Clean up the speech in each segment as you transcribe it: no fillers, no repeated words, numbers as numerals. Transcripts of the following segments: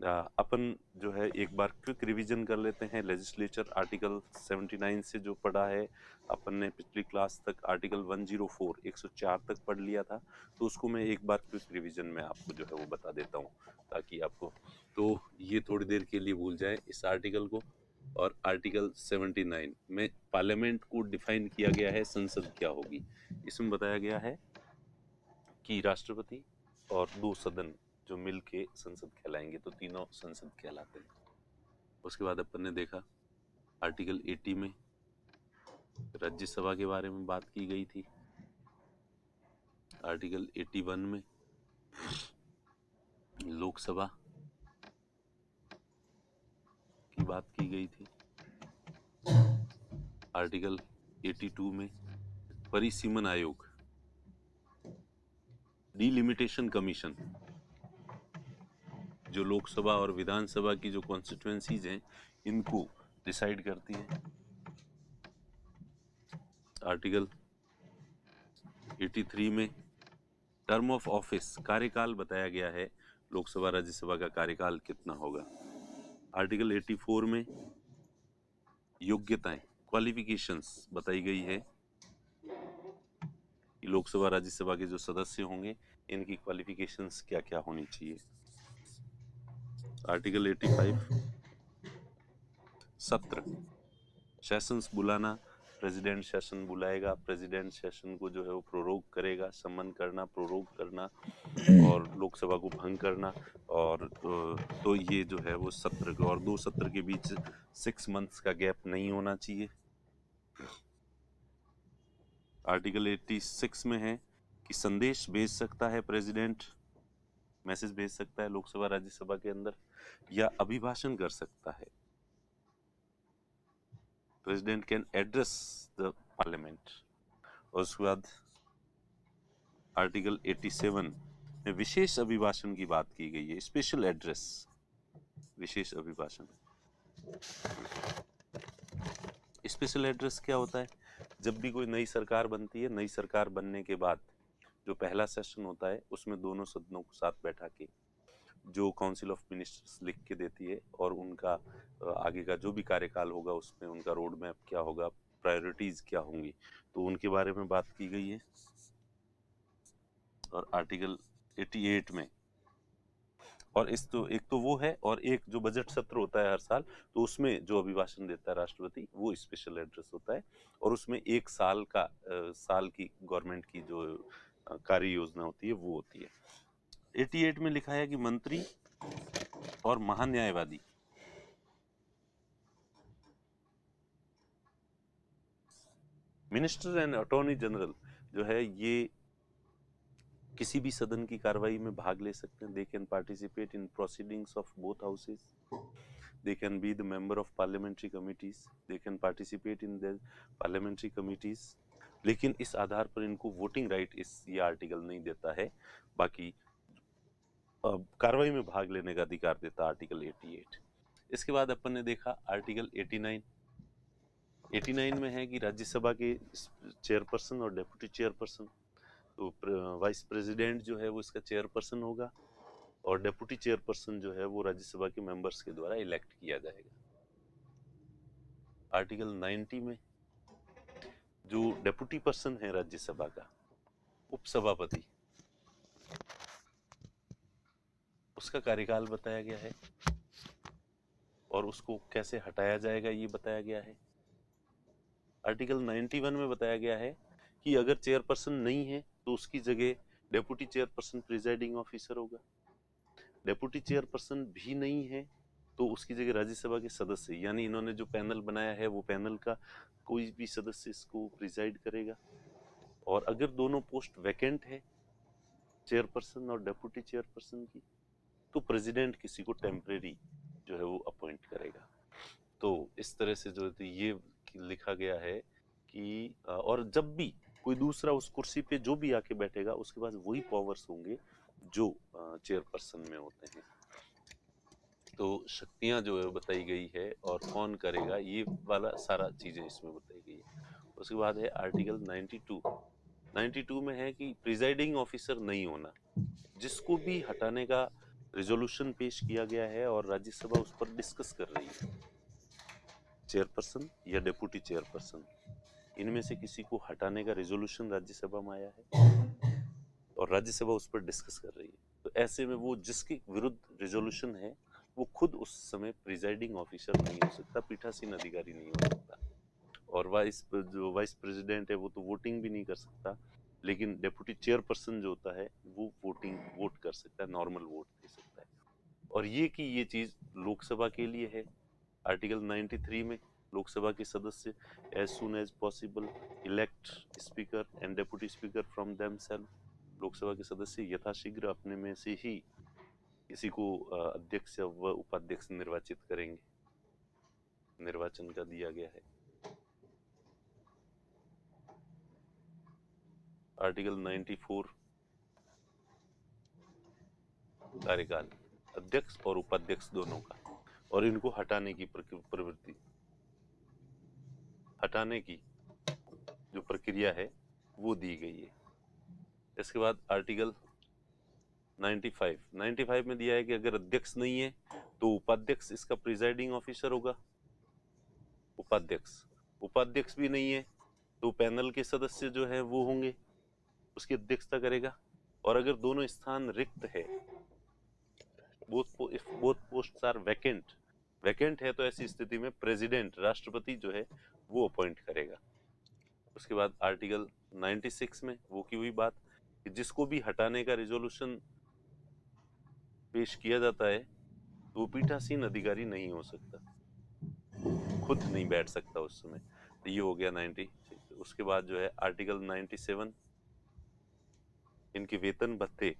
अपन जो है एक बार क्विक रिवीजन कर लेते हैं। लेजिस्लेचर आर्टिकल 79 से जो पढ़ा है अपन ने पिछली क्लास तक, आर्टिकल 104 104 तक पढ़ लिया था, तो उसको मैं एक बार क्विक रिवीजन में आपको जो है वो बता देता हूँ, ताकि आपको तो ये थोड़ी देर के लिए भूल जाए इस आर्टिकल को। और आर्टिकल 79 में पार्लियामेंट को डिफाइन किया गया है, संसद क्या होगी। इसमें बताया गया है कि राष्ट्रपति और 2 सदन जो मिल के संसद कहलाएंगे, तो तीनों संसद कहलाते हैं। उसके बाद अपन ने देखा आर्टिकल 80 में राज्यसभा के बारे में बात की गई थी। आर्टिकल 81 में लोकसभा की बात की गई थी। आर्टिकल 82 में परिसीमन आयोग, डिलिमिटेशन कमीशन, जो लोकसभा और विधानसभा की जो कॉन्स्टिट्यूएंसीज हैं इनको डिसाइड करती है। आर्टिकल 83 में टर्म ऑफ ऑफिस, कार्यकाल बताया गया है, लोकसभा राज्यसभा का कार्यकाल कितना होगा। आर्टिकल 84 में योग्यताएं, क्वालिफिकेशंस बताई गई है कि लोकसभा राज्यसभा के जो सदस्य होंगे इनकी क्वालिफिकेशंस क्या क्या होनी चाहिए। आर्टिकल 85 सत्र, सेशंस बुलाना, प्रेसिडेंट सेशन बुलाएगा, प्रेसिडेंट सेशन को जो है वो प्रोरोग करेगा, समन करना, प्रोरोग करना और लोकसभा को भंग करना। और तो ये जो है वो सत्र और 2 सत्र के बीच 6 मंथ्स का गैप नहीं होना चाहिए। आर्टिकल 86 में है कि संदेश भेज सकता है प्रेसिडेंट, मैसेज भेज सकता है लोकसभा राज्यसभा के अंदर, या अभिभाषण कर सकता है। President can address the parliament. और उसके बाद आर्टिकल 87 में विशेष अभिभाषण की बात की गई है, स्पेशल एड्रेस, विशेष अभिभाषण। स्पेशल एड्रेस क्या होता है? जब भी कोई नई सरकार बनती है, नई सरकार बनने के बाद जो पहला सेशन होता है उसमें दोनों सदनों को साथ बैठा के जो काउंसिल ऑफ मिनिस्टर्स लिख के देती है और उनका आगे का जो भी कार्यकाल होगा उसमें उनका रोड मैप क्या होगा, प्रायोरिटीज क्या होंगी, तो उनके बारे में बात की गई है। और आर्टिकल 88 में, और इस तो एक तो वो है, और एक जो बजट सत्र होता है हर साल, तो उसमें जो अभिभाषण देता है राष्ट्रपति वो स्पेशल एड्रेस होता है, और उसमें एक साल का साल की गवर्नमेंट की जो कार्य योजना होती है वो होती है। 88 में लिखा है कि मंत्री और महान्यायवादी मिनिस्टर एंड अटॉर्नी जनरल जो है ये किसी भी सदन की कार्रवाई में भाग ले सकते हैं। They can participate in proceedings of both houses, they can be the member of parliamentary committees, they can participate in the parliamentary committees, लेकिन इस आधार पर इनको वोटिंग राइट इस ये आर्टिकल नहीं देता है। बाकी कार्रवाई में भाग लेने का अधिकार देता आर्टिकल 88। इसके बाद अपन ने देखा आर्टिकल 89। 89 में है कि राज्यसभा के चेयरपर्सन और डेप्यूटी चेयरपर्सन, तो वाइस प्रेसिडेंट जो है वो इसका चेयरपर्सन होगा और डेप्यूटी चेयरपर्सन जो है वो राज्यसभा के मेंबर्स के द्वारा इलेक्ट किया जाएगा। आर्टिकल 90 में जो डेप्यूटी पर्सन है राज्यसभा का, उपसभापति, उसका कार्यकाल बताया गया है और उसको कैसे हटाया जाएगा ये बताया गया है। आर्टिकल 91 में बताया गया है कि अगर चेयरपर्सन नहीं है तो उसकी जगह डेप्यूटी चेयरपर्सन प्रिजाइडिंग ऑफिसर होगा। डेप्यूटी चेयरपर्सन भी नहीं है तो उसकी जगह राज्यसभा के सदस्य, यानी इन्होंने जो पैनल बनाया है वो पैनल का कोई भी सदस्य इसको प्रिजाइड करेगा। और अगर दोनों पोस्ट वैकेंट है, चेयरपर्सन और डेप्यूटी चेयरपर्सन की, तो प्रेसिडेंट किसी को टेम्परेरी जो है वो अपॉइंट करेगा। तो इस तरह से जो है ये लिखा गया है कि और जब भी कोई दूसरा उस कुर्सी पे जो भी आके बैठेगा उसके पास वही पावर्स होंगे जो चेयरपर्सन में होते हैं। तो शक्तियां जो है बताई गई है और कौन करेगा ये वाला सारा चीजें इसमें बताई गई है। उसके बाद है आर्टिकल 92। 92 में है कि प्रिजाइडिंग ऑफिसर नहीं होना, जिसको भी हटाने का रिजोल्यूशन पेश किया गया है और राज्यसभा उस पर डिस्कस कर रही है, चेयरपर्सन या डेप्यूटी चेयरपर्सन, इनमें से किसी को हटाने का रिजोल्यूशन राज्यसभा में आया है और राज्यसभा उस पर डिस्कस कर रही है। तो ऐसे में वो जिसके विरुद्ध रिजोल्यूशन है वो खुद उस समय प्रिजाइडिंग ऑफिसर नहीं हो सकता, पीठासीन अधिकारी नहीं हो सकता, और जो वाइस प्रेसिडेंट है वो तो वोटिंग भी नहीं कर सकता, लेकिन डेप्यूटी चेयरपर्सन जो होता है वो वोट कर सकता है, नॉर्मल वोट दे सकता है। और ये चीज लोकसभा के लिए है। आर्टिकल 93 में लोकसभा के सदस्य as soon as possible elect speaker and deputy speaker from themselves, Lok Sabha के सदस्य यथाशीघ्र अपने में से ही किसी को अध्यक्ष व उपाध्यक्ष निर्वाचित करेंगे, निर्वाचन का दिया गया है। आर्टिकल 94 कार्यकाल अध्यक्ष और उपाध्यक्ष दोनों का, और इनको हटाने की प्रवृत्ति, हटाने की जो प्रक्रिया है वो दी गई है। इसके बाद आर्टिकल 95 में दिया है कि अगर अध्यक्ष नहीं है तो उपाध्यक्ष इसका प्रिजाइडिंग ऑफिसर होगा। उपाध्यक्ष भी नहीं है तो पैनल के सदस्य जो है वो होंगे, उसकी अध्यक्षता करेगा। और अगर दोनों स्थान रिक्त है, बोथ पोस्ट्स आर वैकेंट है, तो ऐसी स्थिति में प्रेसिडेंट राष्ट्रपति जो है वो अपॉइंट करेगा। उसके बाद आर्टिकल 96 में वो की हुई बात कि जिसको भी हटाने का रिजोल्यूशन पेश किया जाता है तो वो पीठासीन अधिकारी नहीं हो सकता, खुद नहीं बैठ सकता उस समय। तो ये हो गया 96। उसके बाद जो है आर्टिकल 97, इनके वेतन भत्ते,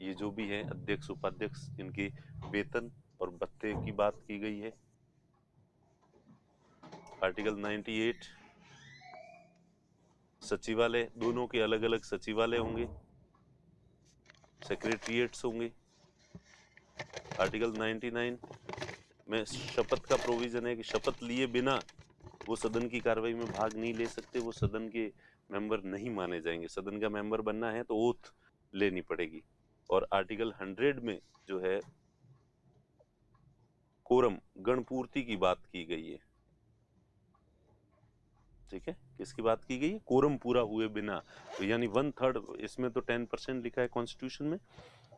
ये जो भी है अध्यक्ष उपाध्यक्ष, इनके वेतन और भत्ते की बात की गई है। आर्टिकल 98, सचिवालय, दोनों के अलग अलग सचिवालय होंगे, सेक्रेटरिएट्स होंगे। आर्टिकल 99 में शपथ का प्रोविजन है कि शपथ लिए बिना वो सदन की कार्रवाई में भाग नहीं ले सकते, वो सदन के मेंबर नहीं माने जाएंगे। सदन का मेंबर बनना है तो ओथ लेनी पड़ेगी। और आर्टिकल 100 में जो है कोरम, गणपूर्ति की बात की गई है। ठीक है, किसकी बात की गई है? कोरम पूरा हुए बिना, तो यानी 1/3, इसमें तो 10% लिखा है कॉन्स्टिट्यूशन में,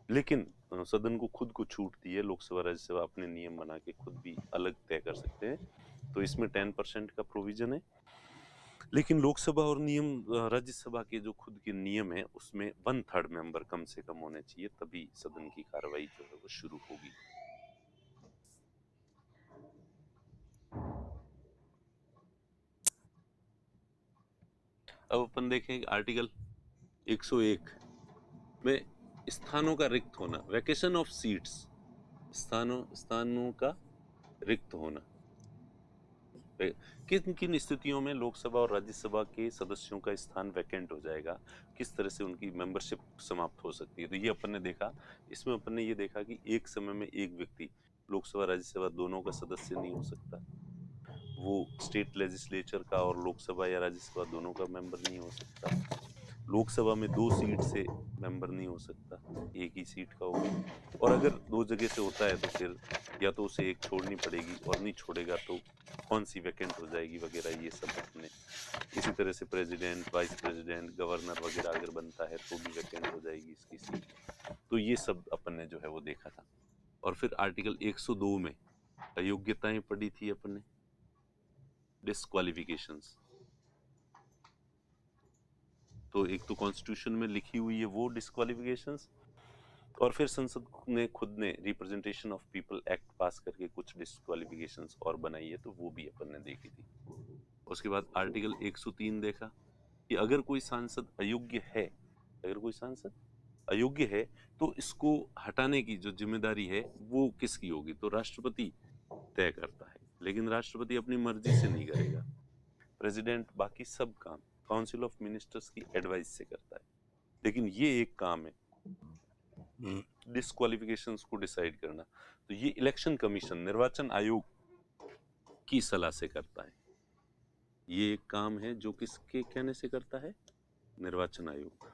लेकिन सदन को खुद को छूट दी है, लोकसभा राज्यसभा अपने नियम बना के खुद भी अलग तय कर सकते हैं, तो इसमें 10% का प्रोविजन है। लेकिन लोकसभा और नियम राज्यसभा के जो खुद के नियम है उसमें 1/3 मेंबर कम से कम होने चाहिए, तभी सदन की कार्रवाई जो है वो शुरू होगी। अब अपन देखें आर्टिकल 101 में स्थानों का रिक्त होना, वैकेशन ऑफ सीट्स, स्थानों का रिक्त होना, किन किन स्थितियों में लोकसभा और राज्यसभा के सदस्यों का स्थान वैकेंट हो जाएगा, किस तरह से उनकी मेंबरशिप समाप्त हो सकती है। तो ये अपन ने देखा, इसमें अपन ने ये देखा कि एक समय में एक व्यक्ति लोकसभा राज्यसभा दोनों का सदस्य नहीं हो सकता, वो स्टेट लेजिस्लेचर का और लोकसभा या राज्यसभा दोनों का मेंबर नहीं हो सकता, लोकसभा में 2 सीट से मेंबर नहीं हो सकता, एक ही सीट का होगा, और अगर 2 जगह से होता है तो फिर या तो उसे एक छोड़नी पड़ेगी, और नहीं छोड़ेगा तो कौन सी वैकेंट हो जाएगी वगैरह, ये सब अपने। इसी तरह से प्रेसिडेंट, वाइस प्रेसिडेंट, गवर्नर वगैरह अगर बनता है तो भी वैकेंट हो जाएगी इसकी सीट। तो ये सब अपन ने जो है वो देखा था। और फिर आर्टिकल 102 में अयोग्यताएं पढ़ी थी अपन ने, डिस्क्वालिफिकेशंस। तो एक तो कॉन्स्टिट्यूशन में लिखी हुई है वो डिस्क्वालिफिकेशंस, और फिर संसद ने खुद ने रिप्रेजेंटेशन ऑफ पीपल एक्ट पास करके कुछ डिस्क्वालिफिकेशंस और बनाई है, तो वो भी अपन ने देखी थी। उसके बाद आर्टिकल 103 देखा कि अगर कोई सांसद अयोग्य है, अगर कोई सांसद अयोग्य है तो इसको हटाने की जो जिम्मेदारी है वो किसकी होगी, तो राष्ट्रपति तय करता है, लेकिन राष्ट्रपति अपनी मर्जी से नहीं करेगा। प्रेसिडेंट बाकी सब काम काउंसिल ऑफ मिनिस्टर्स की एडवाइस से करता है, लेकिन ये एक काम है डिस्क्वालिफिकेशंस को डिसाइड करना, तो ये इलेक्शन कमीशन, निर्वाचन आयोग की सलाह से करता है। ये एक काम है जो किसके कहने से करता है, निर्वाचन आयोग।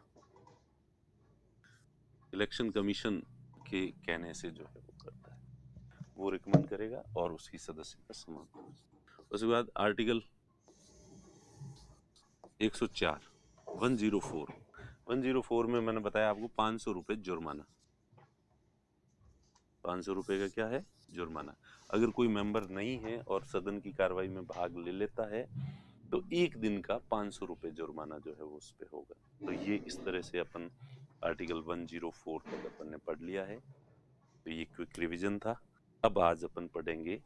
इलेक्शन कमीशन के कहने से जो है वो करता है, वो रिकमेंड करेगा और उसकी सदस्यता समाप्त होगी। उसके बाद आर्टिकल 104 104 में मैंने बताया आपको 500 रुपये जुर्माना, 500 रुपये का क्या है, जुर्माना। अगर कोई मेंबर नहीं है और सदन की कार्रवाई में भाग ले लेता है तो 1 दिन का 500 रुपये जुर्माना जो है वो उस पे होगा। तो ये इस तरह से अपन आर्टिकल 104 तक अपन ने पढ़ लिया है। तो ये क्विक रिवीजन था। अब आज अपन पढ़ेंगे